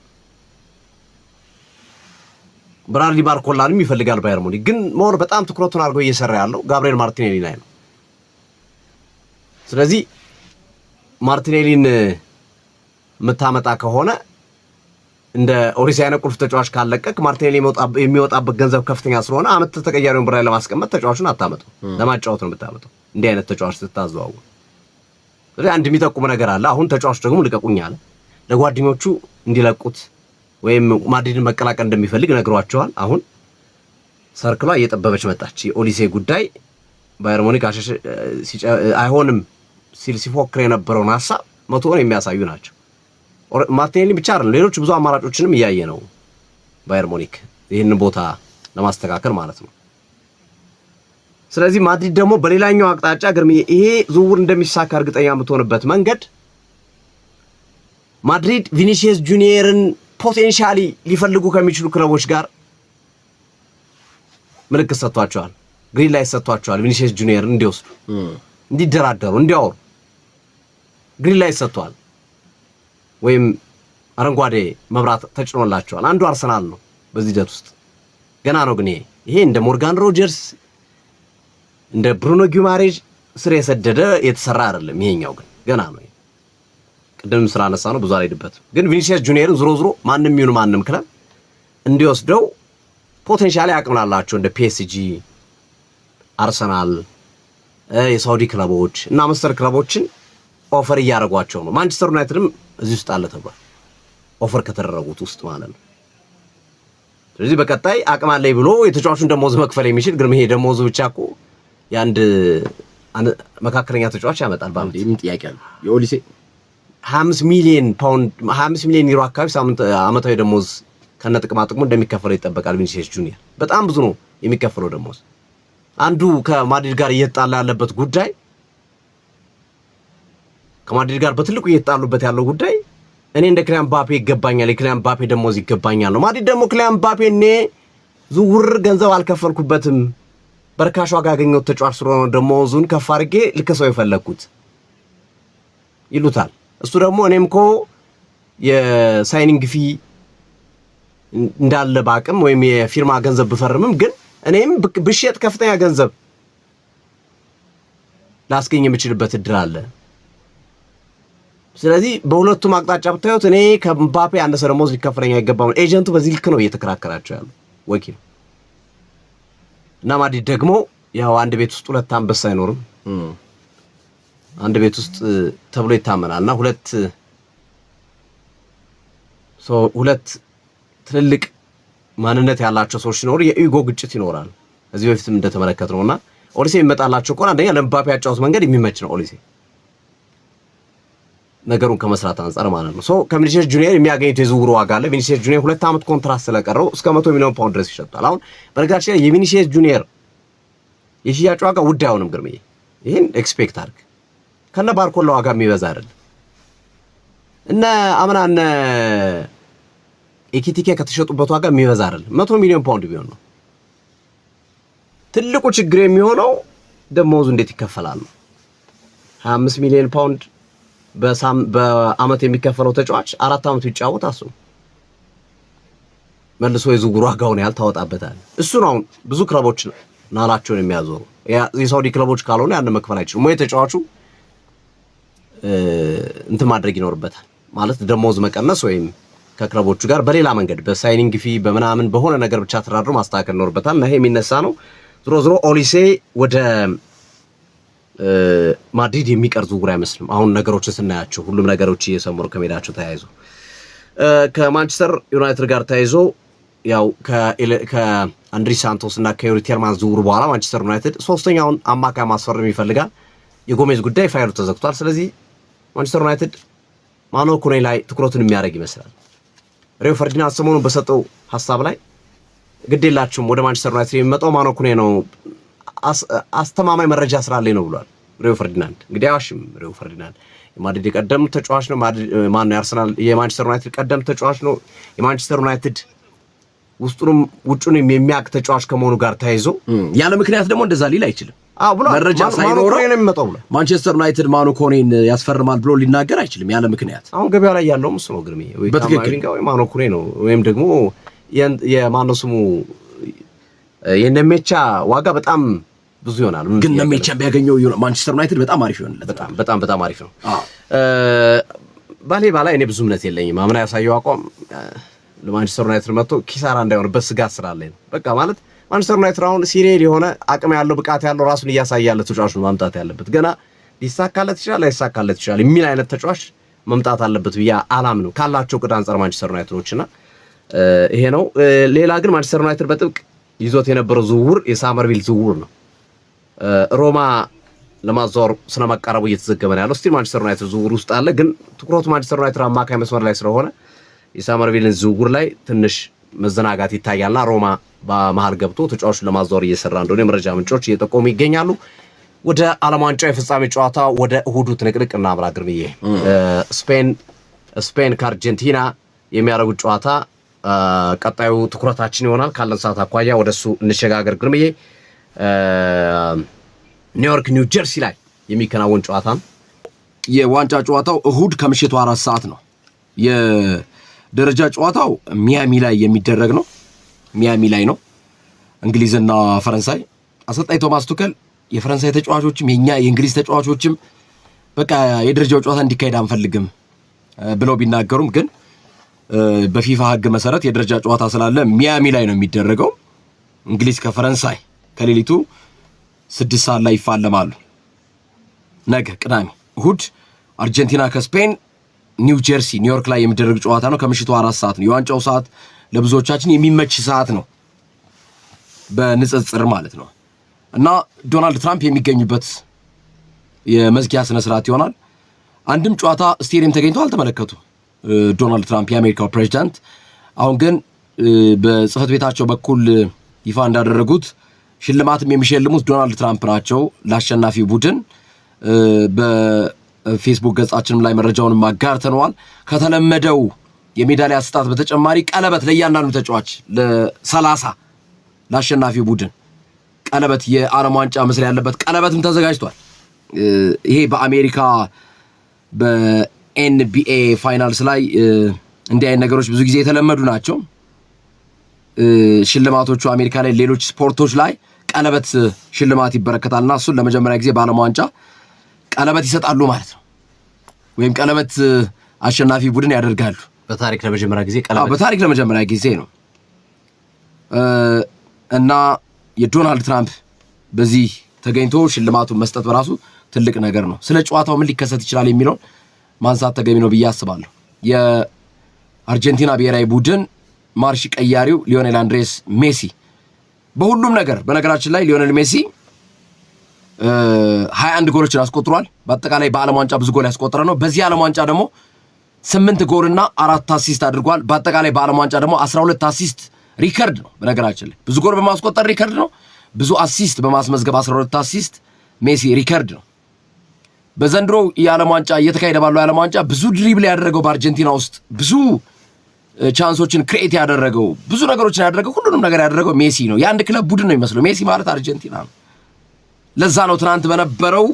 A: ብራድሊ ባርኮላንም ይፈልጋል ባየር ሙኒክ፣ ግን ሞር በጣም ትኩረቱን አድርጎ እየሰራ ያለው ጋብሪኤል ማርቲኔሊ ላይ ነው። ስለዚህ ማርቲኔሊን የምታመጣ ከሆነ እንደ ኦሊሴ አይነት ቁልፍ ተጫዋች ካለቀቅ ማርቲኔሊ የሚወጣበት ገንዘብ ከፍተኛ ስለሆነ አመት ተቀያሪውን ብር ላይ ለማስቀመጥ ተጫዋቹን አታመጣው፣ ለማጫወት ነው የምታመጣው እንዲህ አይነት ተጫዋች ስታዘዋው። ስለዚህ አንድ የሚጠቁም ነገር አለ። አሁን ተጫዋቹ ደግሞ ልቀቁኝ አለ። ለጓደኞቹ እንዲለቁት ወይም ማድሪድን መቀላቀል እንደሚፈልግ ነግሯቸዋል። አሁን ሰርክሏ እየጠበበች መጣች። የኦሊሴ ጉዳይ ባየር ሙኒክ አይሆንም ሲል ሲፎክር የነበረውን ሐሳብ 100 የሚያሳዩ ናቸው። ማርቲኔሊ ብቻ አይደለም ሌሎች ብዙ አማራጮችንም እያየ ነው ባየር ሙኒክ ይህንን ቦታ ለማስተካከል ማለት ነው። ስለዚህ ማድሪድ ደግሞ በሌላኛው አቅጣጫ ይሄ ዝውውር እንደሚሳካ እርግጠኛ የምትሆንበት መንገድ ማድሪድ ቪኒሲየስ ጁኒየርን ፖቴንሻሊ ሊፈልጉ ከሚችሉ ክለቦች ጋር ምልክት ሰጥቷቸዋል። ግሪን ላይ ሰጥቷቸዋል። ቪኒሲየስ ጁኒየርን እንዲወስዱ፣ እንዲደራደሩ፣ እንዲያወሩ ግሪን ላይ ሰጥቷል። ወይም አረንጓዴ መብራት ተጭኖላቸዋል። አንዱ አርሰናል ነው በዚህ ሂደት ውስጥ ገና ነው። ግን ይሄ እንደ ሞርጋን ሮጀርስ እንደ ብሩኖ ጊማሬዥ ስር የሰደደ የተሰራ አይደለም። ይሄኛው ግን ገና ነው። ቅድም ስራ ነሳ ነው ብዙ አልሄድበትም። ግን ቪኒሲየስ ጁኒየርን ዝሮ ማንም ይሁን ማንም ክለብ እንዲወስደው ፖቴንሻሊ አቅም አላቸው። እንደ ፒኤስጂ፣ አርሰናል፣ የሳውዲ ክለቦች እና መሰል ክለቦችን ኦፈር እያደረጓቸው ነው። ማንቸስተር ዩናይትድም እዚህ ውስጥ አለ ተብሏል። ኦፈር ከተደረጉት ውስጥ ማለት ነው። ስለዚህ በቀጣይ አቅም አለኝ ብሎ የተጫዋቹን ደሞዝ መክፈል የሚችል ግን ይሄ ደሞዝ ብቻ እኮ የአንድ መካከለኛ ተጫዋች ያመጣል። በአመት
B: ምን ጥያቄ አለ? የኦሊሴ
A: 25 ሚሊዮን ፓውንድ 25 ሚሊዮን ዩሮ አካባቢ አመታዊ ደሞዝ ከነጥቅማ ጥቅሙ እንደሚከፈለው ይጠበቃል። ቪኒሲየስ ጁኒየር በጣም ብዙ ነው የሚከፈለው ደሞዝ። አንዱ ከማድሪድ ጋር እየተጣላ ያለበት ጉዳይ ከማድሪድ ጋር በትልቁ እየተጣሉበት ያለው ጉዳይ እኔ እንደ ክሊያን ምባፔ ይገባኛል፣ የክሊያን ምባፔ ደሞዝ ይገባኛል ነው። ማድሪድ ደግሞ ክሊያን ምባፔ እኔ ዝውውር ገንዘብ አልከፈልኩበትም በርካሽ ዋጋ ያገኘሁት ተጫዋች ስለሆነ ደሞዙን ከፍ አድርጌ ልከሰው የፈለኩት ይሉታል። እሱ ደግሞ እኔም እኮ የሳይኒንግ ፊ እንዳለ ባቅም ወይም የፊርማ ገንዘብ ብፈርምም ግን እኔም ብሸጥ ከፍተኛ ገንዘብ ላስገኝ የምችልበት እድል አለ። ስለዚህ በሁለቱም አቅጣጫ ብታዩት እኔ ከምባፔ ያነሰ ደሞዝ ሊከፈለኝ አይገባም። ኤጀንቱ በዚህ ልክ ነው እየተከራከራቸው ያለው ወኪል እና ማድሪድ ደግሞ ያው አንድ ቤት ውስጥ ሁለት አንበሳ አይኖርም፣ አንድ ቤት ውስጥ ተብሎ ይታመናልና ሁለት ትልልቅ ማንነት ያላቸው ሰዎች ሲኖሩ የኢጎ ግጭት ይኖራል። እዚህ በፊትም እንደተመለከትነውና ኦሊሴ የሚመጣላቸው ከሆነ አንደኛ ለምባፔ ያጫውት መንገድ የሚመች ነው ኦሊሴ ነገሩን ከመስራት አንፃር ማለት ነው። ከቪኒሲየስ ጁኒየር የሚያገኙት የዝውውር ዋጋ አለ። ቪኒሲየስ ጁኒየር 2 ዓመት ኮንትራት ስለቀረው እስከ 100 ሚሊዮን ፓውንድ ድረስ ይሸጣል። አሁን በነገራችን ላይ የቪኒሲየስ ጁኒየር የሽያጭ ዋጋ ውድ አይሆንም። ግርምዬ ይሄን ኤክስፔክት አድርግ። ከነ ባርኮላ ዋጋ የሚበዛ አይደለም። እነ አምናነ ኤኪቲኬ ከተሸጡበት ዋጋ የሚበዛ አይደለም። 100 ሚሊዮን ፓውንድ ቢሆን ነው። ትልቁ ችግር የሚሆነው ደሞዙ እንዴት ይከፈላል ነው። 25 ሚሊዮን ፓውንድ በአመት የሚከፈለው ተጫዋች 4 ዓመት ይጫወት አሱ መልሶ የዝውውር ዋጋውን ያህል ታወጣበታል። እሱ ነው አሁን ብዙ ክለቦች ናላቸውን የሚያዞሩ። የሳውዲ ክለቦች ካልሆነ ያን መክፈል አይችሉም ወይ ተጫዋቹ እንትን ማድረግ ይኖርበታል ማለት ደሞዝ መቀነስ ወይም ከክለቦቹ ጋር በሌላ መንገድ በሳይኒንግ ፊ በመናምን በሆነ ነገር ብቻ ተራድሮ ማስተካከል ይኖርበታል። እና ይሄ የሚነሳ ነው። ዝሮ ኦሊሴ ወደ ማድሪድ የሚቀር ዝውውር አይመስልም። አሁን ነገሮችን ስናያቸው ሁሉም ነገሮች እየሰመሩ ከሜዳቸው ተያይዞ ከማንቸስተር ዩናይትድ ጋር ተያይዞ ያው ከአንድሪ ሳንቶስ እና ከዩሪ ቴልማን ዝውውር በኋላ ማንቸስተር ዩናይትድ ሶስተኛውን አማካይ ማስፈረም ይፈልጋል። የጎሜዝ ጉዳይ ፋይሉ ተዘግቷል። ስለዚህ ማንቸስተር ዩናይትድ ማኖ ኩኔ ላይ ትኩረቱን የሚያደርግ ይመስላል። ሪዮ ፈርዲናንድ ሰሞኑን በሰጠው ሐሳብ ላይ ግዴላችሁም ወደ ማንቸስተር ዩናይትድ የሚመጣው ማኖ ኩኔ ነው አስተማማኝ መረጃ ስላለኝ ነው ብሏል ሪዮ ፈርዲናንድ። እንግዲህ አዋሽም ሪዮ ፈርዲናንድ የማድሪድ ቀደም ተጫዋች ነው። ማን ነው የአርሰናል የማንቸስተር ዩናይትድ ቀደም ተጫዋች ነው። የማንቸስተር ዩናይትድ ውስጡንም ውጩንም የሚያውቅ ተጫዋች ከመሆኑ ጋር ተያይዞ
B: ያለ ምክንያት ደግሞ እንደዛ ሊል አይችልም።
A: ብሎ
B: መረጃ ሳይኖረው ነው የሚመጣው ብሎ ማንቸስተር ዩናይትድ ማኖ ኮኔን ያስፈርማል ብሎ ሊናገር አይችልም ያለ ምክንያት።
A: አሁን ገበያው ላይ ያለው እሱ ነው ግርሜ፣ ወይ ካማቪንጋ ወይ ማኖ ኮኔ ነው ወይም ደግሞ የማነው ስሙ የነሜቻ ዋጋ በጣም ብዙ ይሆናል።
B: ግን ነሜቻ ቢያገኘው ማንቸስተር ዩናይትድ በጣም አሪፍ ይሆንለት።
A: በጣም አሪፍ ነው። ባላ እኔ ብዙ እምነት የለኝም። አምና ያሳየው አቋም ለማንቸስተር ዩናይትድ መጥቶ ኪሳራ እንዳይሆንበት ስጋት ስላለኝ ነው። በቃ ማለት ማንቸስተር ዩናይትድ አሁን ሲሪየል የሆነ አቅም ያለው ብቃት ያለው ራሱን እያሳየ ያለ ተጫዋች ነው ማምጣት ያለበት። ገና ሊሳካለት ይችላል ላይሳካለት ይችላል የሚል አይነት ተጫዋች መምጣት አለበት ብዬ አላምንም ካላቸው ቅድ አንጻር ማንቸስተር ዩናይትዶችና ይሄ ነው። ሌላ ግን ማንቸስተር ዩናይትድ በጥብቅ ይዞት የነበረው ዝውውር የሳመርቪል ዝውውር ነው። ሮማ ለማዛወር ስለማቀረቡ እየተዘገበ ነው ያለው። ስቲል ማንቸስተር ዩናይትድ ዝውውር ውስጥ አለ፣ ግን ትኩረቱ ማንቸስተር ዩናይትድ አማካይ መስመር ላይ ስለሆነ የሳመርቪልን ዝውውር ላይ ትንሽ መዘናጋት ይታያልና ሮማ በመሃል ገብቶ ተጫዋቹን ለማዛወር እየሰራ እንደሆነ የመረጃ ምንጮች እየጠቆሙ ይገኛሉ። ወደ ዓለም ዋንጫ የፍጻሜ ጨዋታ ወደ እሁዱ ትንቅንቅ እናምራ። ግርምዬ ስፔን ከአርጀንቲና የሚያደርጉት ጨዋታ ቀጣዩ ትኩረታችን ይሆናል። ካለን ሰዓት አኳያ ወደሱ እንሸጋገር። ግርምዬ ኒውዮርክ ኒው ጀርሲ ላይ የሚከናወን ጨዋታ ነው።
B: የዋንጫ ጨዋታው እሁድ ከምሽቱ 4 ሰዓት ነው። የደረጃ ጨዋታው ሚያሚ ላይ የሚደረግ ነው። ሚያሚ ላይ ነው። እንግሊዝና ፈረንሳይ። አሰልጣኝ ቶማስ ቱከል የፈረንሳይ ተጫዋቾችም የእንግሊዝ ተጫዋቾችም በቃ የደረጃው ጨዋታ እንዲካሄድ አንፈልግም ብለው ቢናገሩም ግን በፊፋ ሕግ መሰረት የደረጃ ጨዋታ ስላለ ሚያሚ ላይ ነው የሚደረገው። እንግሊዝ ከፈረንሳይ ከሌሊቱ 6 ሰዓት ላይ ይፋለማሉ። ነገ ቅዳሜ። እሁድ አርጀንቲና ከስፔን ኒው ጀርሲ ኒውዮርክ ላይ የሚደረግ ጨዋታ ነው። ከምሽቱ 4 ሰዓት ነው። የዋንጫው ሰዓት ለብዙዎቻችን የሚመች ሰዓት ነው በንጽጽር ማለት ነው። እና ዶናልድ ትራምፕ የሚገኙበት የመዝጊያ ስነ ስርዓት ይሆናል። አንድም ጨዋታ ስቴዲየም ተገኝተው አልተመለከቱ ዶናልድ ትራምፕ የአሜሪካው ፕሬዚዳንት። አሁን ግን በጽህፈት ቤታቸው በኩል ይፋ እንዳደረጉት ሽልማትም የሚሸልሙት ዶናልድ ትራምፕ ናቸው ለአሸናፊው ቡድን። በፌስቡክ ገጻችንም ላይ መረጃውን ማጋርተነዋል። ከተለመደው የሜዳሊያ አሰጣጥ በተጨማሪ ቀለበት ለእያንዳንዱ ተጫዋች ለ30 ለአሸናፊው ቡድን ቀለበት የዓለም ዋንጫ ምስል ያለበት ቀለበትም ተዘጋጅቷል። ይሄ በአሜሪካ በኤንቢኤ ፋይናልስ ላይ እንዲህ አይነት ነገሮች ብዙ ጊዜ የተለመዱ ናቸው። ሽልማቶቹ አሜሪካ ላይ ሌሎች ስፖርቶች ላይ ቀለበት ሽልማት ይበረከታልና እሱን ለመጀመሪያ ጊዜ በዓለም ዋንጫ ቀለበት ይሰጣሉ ማለት ነው። ወይም ቀለበት አሸናፊ ቡድን ያደርጋሉ።
A: በታሪክ ለመጀመሪያ ጊዜ ቀለበት
B: በታሪክ ለመጀመሪያ ጊዜ ነው እና የዶናልድ ትራምፕ በዚህ ተገኝቶ ሽልማቱን መስጠት በራሱ ትልቅ ነገር ነው። ስለ ጨዋታው ምን ሊከሰት ይችላል የሚለውን ማንሳት ተገቢ ነው ብዬ አስባለሁ። የአርጀንቲና ብሔራዊ ቡድን ማርሽ ቀያሪው ሊዮኔል አንድሬስ ሜሲ በሁሉም ነገር በነገራችን ላይ ሊዮኔል ሜሲ 21 ጎሎችን አስቆጥሯል። በአጠቃላይ በዓለም ዋንጫ ብዙ ጎል ያስቆጠረ ነው። በዚህ ዓለም ዋንጫ ደግሞ 8 ጎልና 4 አሲስት አድርጓል። በአጠቃላይ በዓለም ዋንጫ ደግሞ 12 አሲስት ሪከርድ ነው። በነገራችን ላይ ብዙ ጎል በማስቆጠር ሪከርድ ነው። ብዙ አሲስት በማስመዝገብ 12 አሲስት ሜሲ ሪከርድ ነው። በዘንድሮ የዓለም ዋንጫ እየተካሄደ ባለው የዓለም ዋንጫ ብዙ ድሪብል ያደረገው በአርጀንቲና ውስጥ ብዙ ቻንሶችን ክሬት ያደረገው ብዙ ነገሮችን ያደረገው ሁሉንም ነገር ያደረገው ሜሲ ነው። የአንድ ክለብ ቡድን ነው የሚመስለው ሜሲ ማለት አርጀንቲና ነው። ለዛ ነው ትናንት በነበረው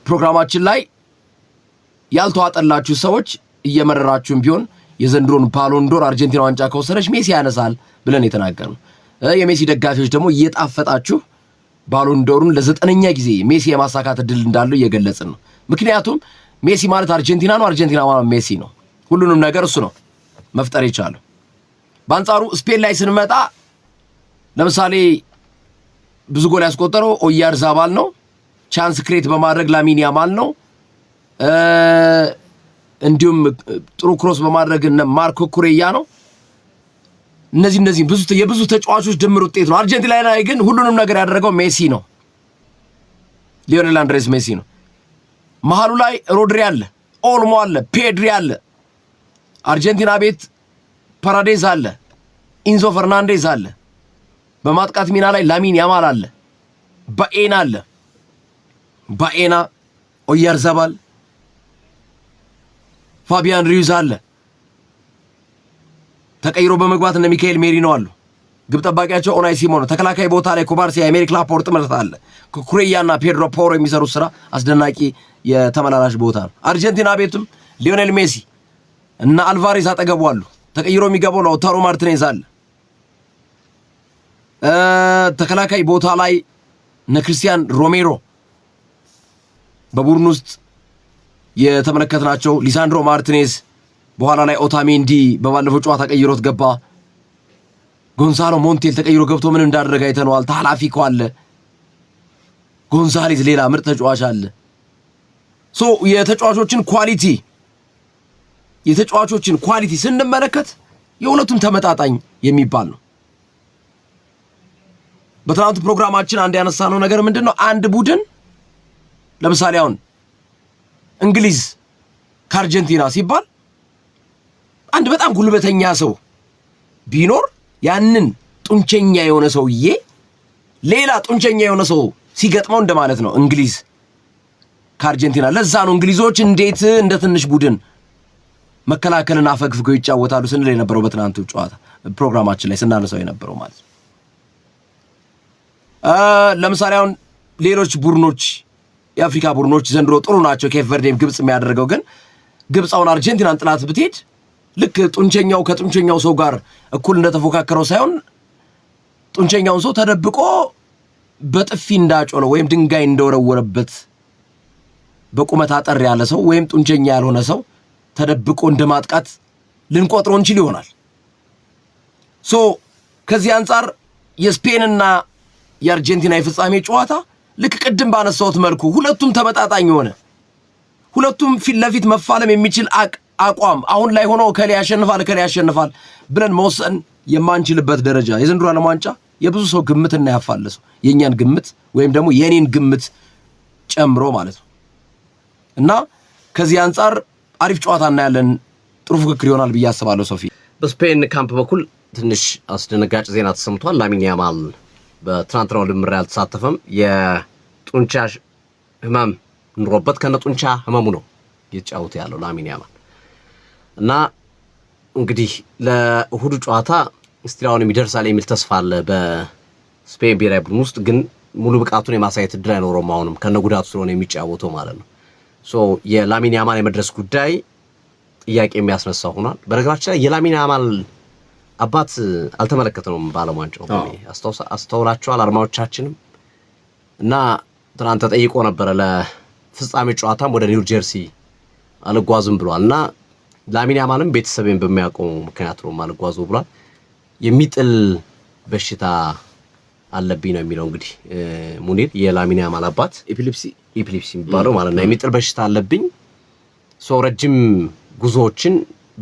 B: ፕሮግራማችን ላይ ያልተዋጠላችሁ ሰዎች እየመረራችሁም ቢሆን የዘንድሮን ባሎን ዶር አርጀንቲና ዋንጫ ከወሰደች ሜሲ ያነሳል ብለን የተናገርነው። የሜሲ ደጋፊዎች ደግሞ እየጣፈጣችሁ ባሎን ዶሩን ለ9ኛ ጊዜ ሜሲ የማሳካት እድል እንዳለው እየገለጽን ነው። ምክንያቱም ሜሲ ማለት አርጀንቲና ነው፣ አርጀንቲና ማለት ሜሲ ነው። ሁሉንም ነገር እሱ ነው መፍጠር የቻለው። በአንጻሩ ስፔን ላይ ስንመጣ ለምሳሌ ብዙ ጎል ያስቆጠረው ኦያርዛባል ነው። ቻንስ ክሬት በማድረግ ላሚን ያማል ነው። እንዲሁም ጥሩ ክሮስ በማድረግ እነ ማርኮ ኩሬያ ነው። እነዚህ የብዙ ተጫዋቾች ድምር ውጤት ነው። አርጀንቲና ላይ ግን ሁሉንም ነገር ያደረገው ሜሲ ነው። ሊዮኔል አንድሬስ ሜሲ ነው። መሃሉ ላይ ሮድሪ አለ፣ ኦልሞ አለ፣ ፔድሪ አለ። አርጀንቲና ቤት ፓራዴዝ አለ፣ ኢንዞ ፈርናንዴዝ አለ። በማጥቃት ሚና ላይ ላሚን ያማል አለ፣ ባኤና አለ። ባኤና፣ ኦያርዛባል፣ ፋቢያን ሪዩዝ አለ። ተቀይሮ በመግባት እነ ሚካኤል ሜሪኖ አሉ። ግብ ጠባቂያቸው ኦናይ ሲሞን ነው። ተከላካይ ቦታ ላይ ኩባርሲ የአሜሪክ ላፖርት ምርት አለ። ኩሬያና ፔድሮ ፖሮ የሚሰሩት ስራ አስደናቂ የተመላላሽ ቦታ ነው። አርጀንቲና ቤቱም ሊዮኔል ሜሲ እና አልቫሬዝ አጠገቡ አሉ። ተቀይሮ የሚገባው ላውታሮ ማርቲኔዝ አለ። ተከላካይ ቦታ ላይ እነ ክርስቲያን ሮሜሮ በቡድን ውስጥ የተመለከትናቸው ሊሳንድሮ ማርቲኔዝ በኋላ ላይ ኦታሜንዲ በባለፈው ጨዋታ ቀይሮት ገባ። ጎንዛሎ ሞንቴል ተቀይሮ ገብቶ ምን እንዳደረገ አይተነዋል። ታላፊኮ አለ። ጎንዛሌዝ ሌላ ምርጥ ተጫዋች አለ። የተጫዋቾችን ኳሊቲ ስንመለከት የሁለቱም ተመጣጣኝ የሚባል ነው። በትናንቱ ፕሮግራማችን አንድ ያነሳነው ነገር ምንድነው? አንድ ቡድን ለምሳሌ አሁን እንግሊዝ ከአርጀንቲና ሲባል አንድ በጣም ጉልበተኛ ሰው ቢኖር ያንን ጡንቸኛ የሆነ ሰውዬ ሌላ ጡንቸኛ የሆነ ሰው ሲገጥመው እንደማለት ነው እንግሊዝ ከአርጀንቲና። ለዛ ነው እንግሊዞች እንዴት እንደ ትንሽ ቡድን መከላከልን አፈግፍገው ይጫወታሉ ስንል የነበረው በትናንቱ ጨዋታ ፕሮግራማችን ላይ ስናነሳው የነበረው ማለት ነው። ለምሳሌ አሁን ሌሎች ቡድኖች የአፍሪካ ቡድኖች ዘንድሮ ጥሩ ናቸው። ኬፕ ቨርዴም ግብጽ የሚያደርገው ግን ግብጽ አሁን አርጀንቲናን ጥላት ብትሄድ ልክ ጡንቸኛው ከጡንቸኛው ሰው ጋር እኩል እንደተፎካከረው ሳይሆን ጡንቸኛውን ሰው ተደብቆ በጥፊ እንዳጮለው ወይም ድንጋይ እንደወረወረበት በቁመት አጠር ያለ ሰው ወይም ጡንቸኛ ያልሆነ ሰው ተደብቆ እንደማጥቃት ልንቆጥረው እንችል ይሆናል። ከዚህ አንጻር የስፔንና የአርጀንቲና የፍጻሜ ጨዋታ ልክ ቅድም ባነሳሁት መልኩ ሁለቱም ተመጣጣኝ ሆነ፣ ሁለቱም ፊት ለፊት መፋለም የሚችል አቋም አሁን ላይ ሆኖ ከሌ ያሸንፋል ብለን መወሰን የማንችልበት ደረጃ የዘንድሮ ዓለም ዋንጫ የብዙ ሰው ግምትና ያፋለሰው የኛን ግምት ወይም ደግሞ የኔን ግምት ጨምሮ ማለት ነው። እና ከዚህ አንጻር አሪፍ ጨዋታ እናያለን፣ ጥሩ ፉክክር ይሆናል ብዬ አስባለሁ። ሶፊ
A: በስፔን ካምፕ በኩል ትንሽ አስደነጋጭ ዜና ተሰምቷል። ላሚን ያማል በትናንትናው ልምምድ አልተሳተፈም። የጡንቻ ህመም ኑሮበት ከነ ጡንቻ ህመሙ ነው እየተጫወተ ያለው ላሚን ያማል እና እንግዲህ ለእሁዱ ጨዋታ ስቲላውን የሚደርሳል የሚል ተስፋ አለ በስፔን ብሔራዊ ቡድን ውስጥ። ግን ሙሉ ብቃቱን የማሳየት እድል አይኖረውም አሁንም ከነ ጉዳቱ ስለሆነ የሚጫወተው ማለት ነው። የላሚን ያማል የመድረስ ጉዳይ ጥያቄ የሚያስነሳ ሆኗል። በነገራችን ላይ የላሚን ያማል አባት አልተመለከተነውም በዓለም ዋንጫው አስተውላችኋል አድማጮቻችንም። እና ትናንት ተጠይቆ ነበረ ለፍጻሜ ጨዋታም ወደ ኒው ጀርሲ አልጓዝም ብሏል። እና ላሚን ያማልም ቤተሰቤን በሚያውቀው ምክንያት ነው አልጓዙ ብሏል። የሚጥል በሽታ አለብኝ ነው የሚለው እንግዲህ ሙኒር የላሚን ያማል አባት ኤፒሌፕሲ የሚባለው ማለት ነው። የሚጥል በሽታ አለብኝ ረጅም ጉዞዎችን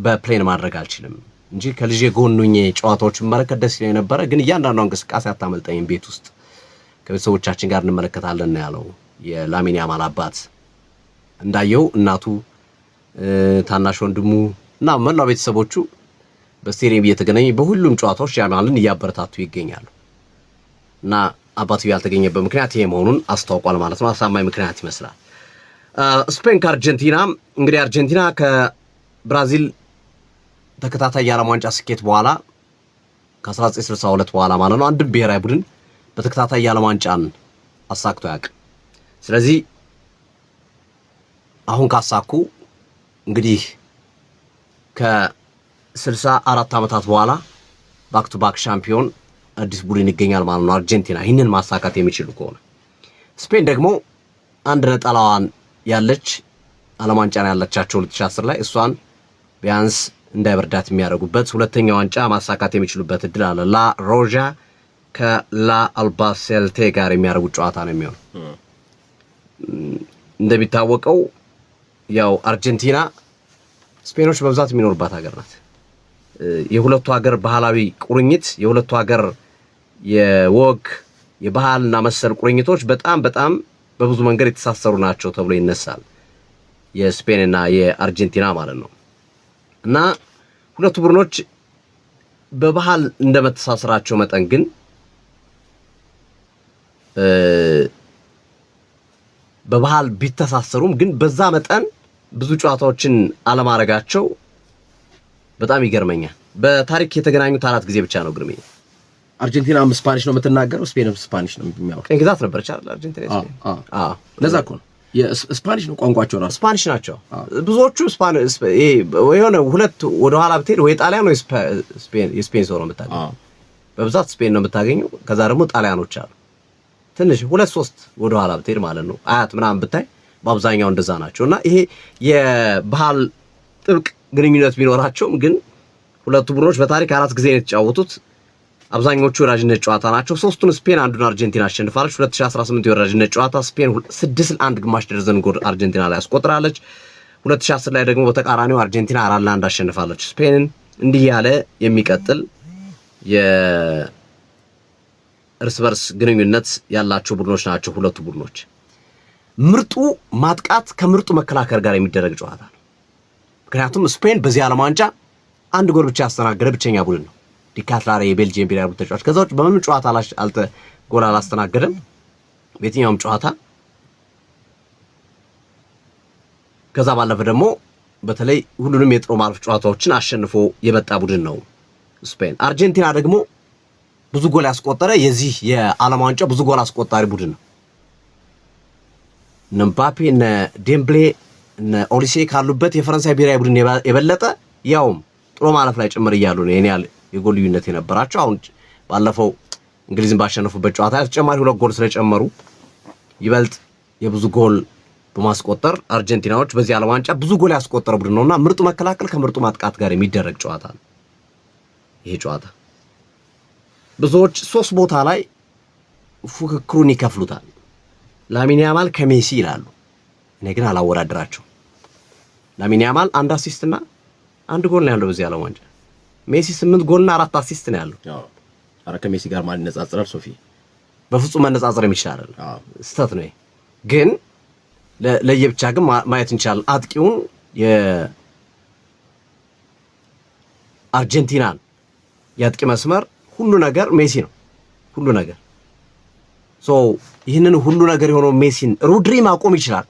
A: በፕሌን ማድረግ አልችልም እንጂ ከልጄ ጎኑኝ ጨዋታዎችን መለከት ደስ ይለኝ ነበረ፣ ግን እያንዳንዱ እንቅስቃሴ አታመልጠኝም፣ ቤት ውስጥ ከቤተሰቦቻችን ጋር እንመለከታለን ነው ያለው የላሚን ያማል አባት። እንዳየው እናቱ፣ ታናሽ ወንድሙ እና መላው ቤተሰቦቹ በስቴዲየም እየተገናኙ በሁሉም ጨዋታዎች ያማልን እያበረታቱ ይገኛሉ። እና አባቱ ያልተገኘበት ምክንያት ይሄ መሆኑን አስታውቋል ማለት ነው። አሳማኝ ምክንያት ይመስላል። ስፔን ከአርጀንቲና እንግዲህ አርጀንቲና ከብራዚል ተከታታይ የዓለም ዋንጫ ስኬት በኋላ ከ1962 በኋላ ማለት ነው አንድም ብሔራዊ ቡድን በተከታታይ የዓለም ዋንጫን አሳክቶ ያውቅ። ስለዚህ አሁን ካሳኩ እንግዲህ ከ64 ዓመታት በኋላ ባክ ቱ ባክ ሻምፒዮን አዲስ ቡድን ይገኛል ማለት ነው አርጀንቲና ይህንን ማሳካት የሚችሉ ከሆነ። ስፔን ደግሞ አንድ ነጠላዋን ያለች ዓለም ዋንጫን ያለቻቸው 2010 ላይ እሷን ቢያንስ እንዳይበርዳት የሚያደርጉበት ሁለተኛ ዋንጫ ማሳካት የሚችሉበት እድል አለ። ላ ሮዣ ከላ አልባሴልቴ ጋር የሚያደርጉት ጨዋታ ነው የሚሆነው። እንደሚታወቀው ያው አርጀንቲና ስፔኖች በብዛት የሚኖርባት ሀገር ናት። የሁለቱ ሀገር ባህላዊ ቁርኝት የሁለቱ ሀገር የወግ የባህልና መሰል ቁርኝቶች በጣም በብዙ መንገድ የተሳሰሩ ናቸው ተብሎ ይነሳል። የስፔንና የአርጀንቲና ማለት ነው። እና ሁለቱ ቡድኖች በባህል እንደመተሳሰራቸው መጠን ግን በባህል ቢተሳሰሩም ግን በዛ መጠን ብዙ ጨዋታዎችን አለማድረጋቸው በጣም ይገርመኛል። በታሪክ የተገናኙት 4 ጊዜ ብቻ ነው ግርመኛ።
B: አርጀንቲናም ስፓኒሽ ነው የምትናገረው፣ ስፔንም ስፓኒሽ ነው የሚያወራው።
A: ቀኝ ግዛት ነበረች አይደል አርጀንቲና?
B: ለዛ እኮ ነው የስፓኒሽ ነው ቋንቋቸው ራሱ ስፓኒሽ
A: ናቸው። ብዙዎቹ ስፓኒሽ የሆነ ሁለት ወደ ኋላ ብትሄድ ወይ ጣሊያን ወይ ስፔን የስፔን ሰው ነው የምታገኘው። በብዛት ስፔን ነው የምታገኘው። ከዛ ደግሞ ጣሊያኖች አሉ ትንሽ 2-3 ወደ ኋላ ብትሄድ ማለት ነው። አያት ምናምን ብታይ በአብዛኛው እንደዛ ናቸውና ይሄ የባህል ጥብቅ ግንኙነት ቢኖራቸውም ግን ሁለቱ ቡድኖች በታሪክ 4 ጊዜ ነው የተጫወቱት። አብዛኞቹ የወዳጅነት ጨዋታ ናቸው። 3ቱን ስፔን አንዱን አርጀንቲና አሸንፋለች። 2018 የወዳጅነት ጨዋታ ስፔን 6-1 ግማሽ ደርዘን ጎል አርጀንቲና ላይ አስቆጥራለች። 2010 ላይ ደግሞ በተቃራኒው አርጀንቲና 4-1 አሸንፋለች ስፔንን። እንዲህ ያለ የሚቀጥል እርስ በርስ ግንኙነት ያላቸው ቡድኖች ናቸው ሁለቱ ቡድኖች። ምርጡ ማጥቃት ከምርጡ መከላከል ጋር የሚደረግ ጨዋታ ነው። ምክንያቱም ስፔን በዚህ ዓለም ዋንጫ አንድ ጎል ብቻ ያስተናገደ ብቸኛ ቡድን ነው። ዲካትላሬ የቤልጂየም ብሔራዊ ቡድን ተጫዋች። ከዛ ውጭ በምንም ጨዋታ ጎል አላስተናገደም በየትኛውም ጨዋታ። ከዛ ባለፈ ደግሞ በተለይ ሁሉንም የጥሎ ማለፍ ጨዋታዎችን አሸንፎ የመጣ ቡድን ነው ስፔን። አርጀንቲና ደግሞ ብዙ ጎል ያስቆጠረ የዚህ የዓለም ዋንጫ ብዙ ጎል አስቆጣሪ ቡድን ነው። እነ ምባፔ እነ ዴምብሌ እነ ኦሊሴ ካሉበት የፈረንሳይ ብሔራዊ ቡድን የበለጠ ያውም ጥሎ ማለፍ ላይ ጭምር እያሉ ነው የኔ ያለ የጎል ልዩነት የነበራቸው። አሁን ባለፈው እንግሊዝን ባሸነፉበት ጨዋታ ተጨማሪ 2 ጎል ስለጨመሩ ይበልጥ የብዙ ጎል በማስቆጠር አርጀንቲናዎች በዚህ ዓለም ዋንጫ ብዙ ጎል ያስቆጠረ ቡድን ነውና ምርጡ መከላከል ከምርጡ ማጥቃት ጋር የሚደረግ ጨዋታ ነው ይሄ ጨዋታ። ብዙዎች 3 ቦታ ላይ ፉክክሩን ይከፍሉታል። ላሚን ያማል ከሜሲ ይላሉ። እኔ ግን አላወዳደራቸው። ላሚን ያማል 1 አሲስት እና 1 ጎል ነው ያለው በዚህ ዓለም ዋንጫ። ሜሲ 8 ጎልና 4 አሲስት ነው ያለው።
B: አረ ከሜሲ ጋር ማን ይነጻጸራል? ሶፊ
A: በፍጹም መነጻጸር የሚችል አይደለም። ስህተት ነው። ግን ለየብቻ ግን ማየት እንችላለን። አጥቂውን የአርጀንቲናን የአጥቂ መስመር ሁሉ ነገር ሜሲ ነው። ሁሉ ነገር ይህንን ሁሉ ነገር የሆነው ሜሲን ሮድሪ ማቆም ይችላል።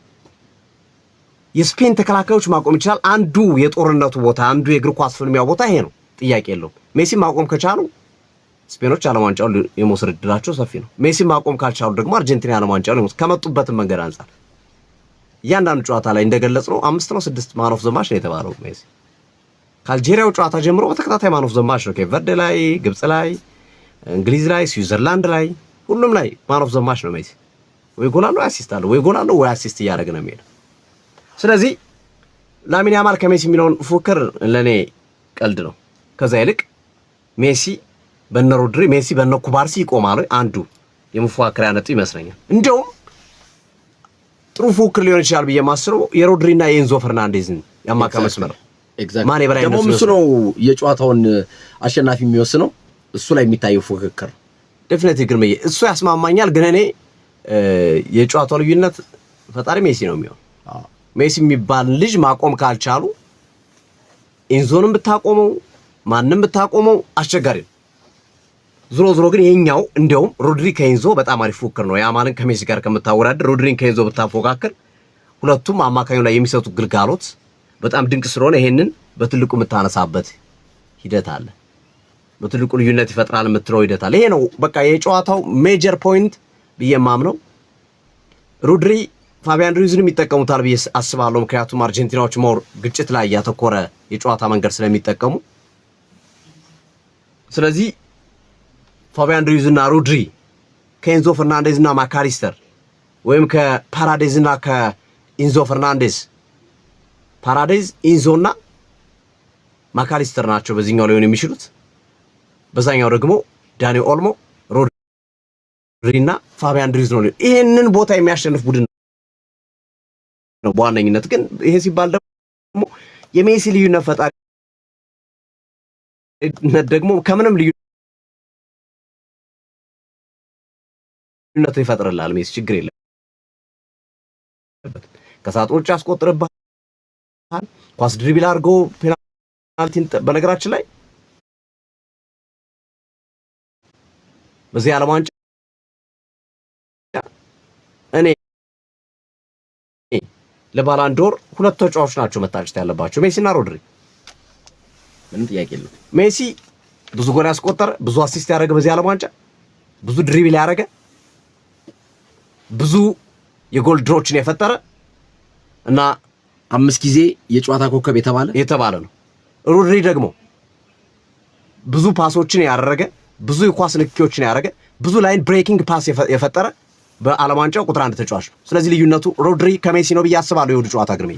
A: የስፔን ተከላካዮች ማቆም ይችላል። አንዱ የጦርነቱ ቦታ፣ አንዱ የእግር ኳስ ፍልሚያው ቦታ ይሄ ነው። ጥያቄ የለውም። ሜሲ ማቆም ከቻሉ ስፔኖች ዓለም ዋንጫውን የመውሰድ ዕድላቸው ሰፊ ነው። ሜሲ ማቆም ካልቻሉ ደግሞ አርጀንቲና ዓለም ዋንጫውን የመውሰድ ከመጡበትም መንገድ አንጻር እያንዳንዱ ጨዋታ ላይ እንደገለጽ ነው 5 ነው 6 ማን ኦፍ ዘ ማች ነው የተባለው ሜሲ። ከአልጄሪያው ጨዋታ ጀምሮ በተከታታይ ማን ኦፍ ዘ ማች ነው። ኬፕ ቨርዴ ላይ፣ ግብጽ ላይ፣ እንግሊዝ ላይ፣ ስዊዘርላንድ ላይ ሁሉም ላይ ማን ኦፍ ዘ ማች ነው ሜሲ። ወይ ጎል አለው ወይ አሲስት አለው፣ ወይ ጎል አለው ወይ አሲስት እያደረገ ነው የሚሄደው። ስለዚህ ላሚን ያማል ከሜሲ የሚለውን ፉክክር ለኔ ቀልድ ነው። ከዛ ይልቅ ሜሲ በነ ሮድሪ፣ ሜሲ በነ ኩባርሲ ይቆማሉ። አንዱ የመፎካከሪያ ነጥብ ይመስለኛል። እንደውም ጥሩ ፉክክር ሊሆን ይችላል ብዬ ማስበው የሮድሪና የኤንዞ ፈርናንዴዝን ያማካ መስመር ማን የበላይ ነው
B: እሱ ነው የጨዋታውን አሸናፊ የሚወስነው። እሱ ላይ የሚታየው ፉክክር
A: ዴፊኒቲቭ ግርምዬ እሱ ያስማማኛል። ግን እኔ የጨዋታው ልዩነት ፈጣሪ ሜሲ ነው የሚሆን። ሜሲ የሚባል ልጅ ማቆም ካልቻሉ ኢንዞንም ብታቆመው ማንንም ብታቆመው አስቸጋሪ ነው። ዝሮ ግን የኛው እንደውም ሮድሪ ከኢንዞ በጣም አሪፍ ፉክክር ነው። ያማልን ከሜሲ ጋር ከምታወዳደር ሮድሪን ከኢንዞ ብታፎካከር ሁለቱም አማካኙ ላይ የሚሰጡት ግልጋሎት በጣም ድንቅ ስለሆነ ይሄንን በትልቁ የምታነሳበት ሂደት አለ። በትልቁ ልዩነት ይፈጥራል የምትለው ሂደት አለ። ይሄ ነው በቃ የጨዋታው ሜጀር ፖይንት ብዬ የማምነው። ሮድሪ ፋቢያን ሩይዝንም ይጠቀሙታል ብዬ አስባለሁ። ምክንያቱም አርጀንቲናዎች ሞር ግጭት ላይ ያተኮረ የጨዋታ መንገድ ስለሚጠቀሙ፣ ስለዚህ ፋቢያን ሩይዝ እና ሮድሪ ከኤንዞ ፈርናንዴዝ እና ማካሊስተር ወይም ከፓራዴዝ እና ከኢንዞ ፈርናንዴዝ ፓራዴዝ ኢንዞ እና ማካሊስተር ናቸው በዚህኛው ሊሆን የሚችሉት። በዛኛው ደግሞ ዳኒ ኦልሞ፣ ሮድሪ እና ፋቢያን ሩይዝ ነው። ይሄንን ቦታ የሚያሸንፍ ቡድን ነው በዋነኝነት። ግን ይሄ ሲባል ደግሞ የሜሲ ልዩነት ፈጣሪነት ደግሞ ከምንም ልዩነት ይፈጥርላል። ሜሲ ችግር የለበትም። ከሳጥን ውጭ ያስቆጥርብሃል። ኳስ ድሪብል አድርጎ ፔናልቲን በነገራችን ላይ በዚህ ዓለም ዋንጫ እኔ ለባላንዶር 2 ተጫዋቾች ናቸው መታጨት ያለባቸው፣ ሜሲና ሮድሪ። ምንም ጥያቄ የለም። ሜሲ ብዙ ጎል ያስቆጠረ፣ ብዙ አሲስት ያደረገ በዚህ ዓለም ዋንጫ፣ ብዙ ድሪብል ያደረገ፣ ብዙ የጎል ድሮችን የፈጠረ እና
B: 5 ጊዜ የጨዋታ ኮከብ የተባለ ነው።
A: ሮድሪ ደግሞ ብዙ ፓሶችን ያደረገ፣ ብዙ የኳስ ንክኪዎችን ያደረገ፣ ብዙ ላይን ብሬኪንግ ፓስ የፈጠረ በዓለም ዋንጫው ቁጥር 1 ተጫዋች ነው። ስለዚህ ልዩነቱ ሮድሪ ከሜሲ ነው ብዬ አስባለሁ። የውድ ጨዋታ ግርምዬ